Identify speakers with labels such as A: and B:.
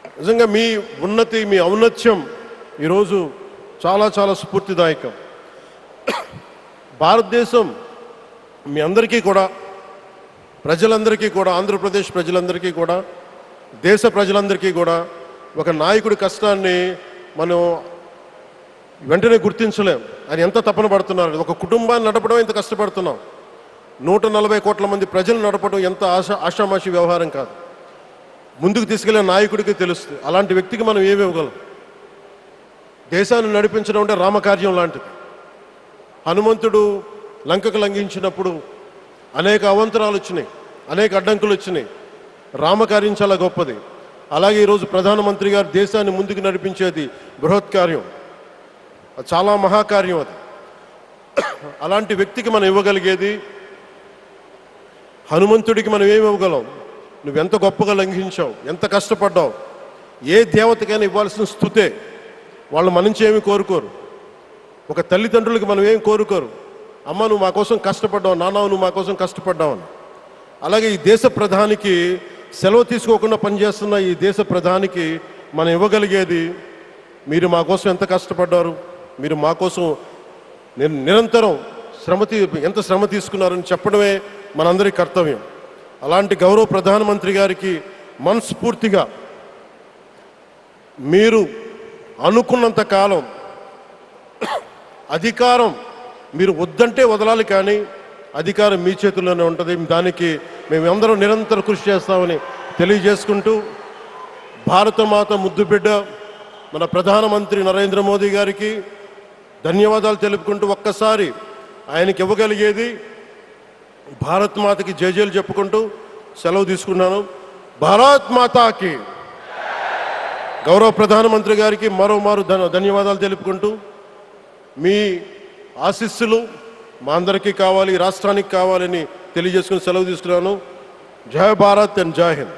A: నిజంగా మీ ఉన్నతి, మీ ఔన్నత్యం ఈరోజు చాలా చాలా స్ఫూర్తిదాయకం. భారతదేశం మీ అందరికీ కూడా, ప్రజలందరికీ కూడా, ఆంధ్రప్రదేశ్ ప్రజలందరికీ కూడా, దేశ ప్రజలందరికీ కూడా ఒక నాయకుడి కష్టాన్ని మనం వెంటనే గుర్తించలేం. ఆయన ఎంత తపన పడుతున్నారు. ఒక కుటుంబాన్ని నడపడం ఎంత కష్టపడుతున్నాం. 140 కోట్ల మంది ప్రజలు నడపడం ఎంత ఆషామాషి వ్యవహారం కాదు. ముందుకు తీసుకెళ్లే నాయకుడికి తెలుస్తుంది. అలాంటి వ్యక్తికి మనం ఏమి ఇవ్వగలం. దేశాన్ని నడిపించడం అంటే రామకార్యం లాంటిది. హనుమంతుడు లంకకు లంఘించినప్పుడు అనేక అవంతరాలు వచ్చినాయి, అనేక అడ్డంకులు వచ్చినాయి. రామకార్యం చాలా గొప్పది. అలాగే ఈరోజు ప్రధానమంత్రి గారు దేశాన్ని ముందుకు నడిపించేది బృహత్ కార్యం, చాలా మహాకార్యం అది. అలాంటి వ్యక్తికి మనం ఇవ్వగలిగేది, హనుమంతుడికి మనం ఏమి ఇవ్వగలం? నువ్వెంత గొప్పగా లంఘించావు, ఎంత కష్టపడ్డావు. ఏ దేవతకైనా ఇవ్వాల్సిన స్తుతే. వాళ్ళు మన నుంచి ఏమి కోరుకోరు. ఒక తల్లిదండ్రులకి మనం ఏం కోరుకోరు. అమ్మ నువ్వు మా కోసం కష్టపడ్డావు, నాన్న నువ్వు మా కోసం కష్టపడ్డావు అని. అలాగే ఈ దేశ ప్రధానికి, సెలవు తీసుకోకుండా పనిచేస్తున్న ఈ దేశ ప్రధానికి మనం ఇవ్వగలిగేది, మీరు మా కోసం ఎంత కష్టపడ్డారు, మీరు మా కోసం నిరంతరం ఎంత శ్రమ తీసుకున్నారని చెప్పడమే మనందరి కర్తవ్యం. అలాంటి గౌరవ ప్రధానమంత్రి గారికి మనస్ఫూర్తిగా మీరు అనుకున్నంత కాలం అధికారం మీరు వద్దంటే వదలాలి, కానీ అధికారం మీ చేతుల్లోనే ఉంటుంది. దానికి మేమందరం నిరంతర కృషి చేస్తామని తెలియజేసుకుంటూ, భారతమాత ముద్దుబిడ్డ మన ప్రధానమంత్రి నరేంద్ర మోదీ గారికి ధన్యవాదాలు తెలుపుకుంటూ, ఒక్కసారి ఆయనకి ఇవ్వగలిగేది భారత్ మాతకి జయజయలు చెప్పుకుంటూ సెలవు తీసుకున్నాను. భారత్ మాతాకి, గౌరవ ప్రధానమంత్రి గారికి మరోమారు ధన్యవాదాలు తెలుపుకుంటూ, మీ ఆశీస్సులు మా అందరికీ కావాలి, రాష్ట్రానికి కావాలని తెలియజేసుకుని సెలవు తీసుకున్నాను. జై భారత్ అండ్ జై హింద్.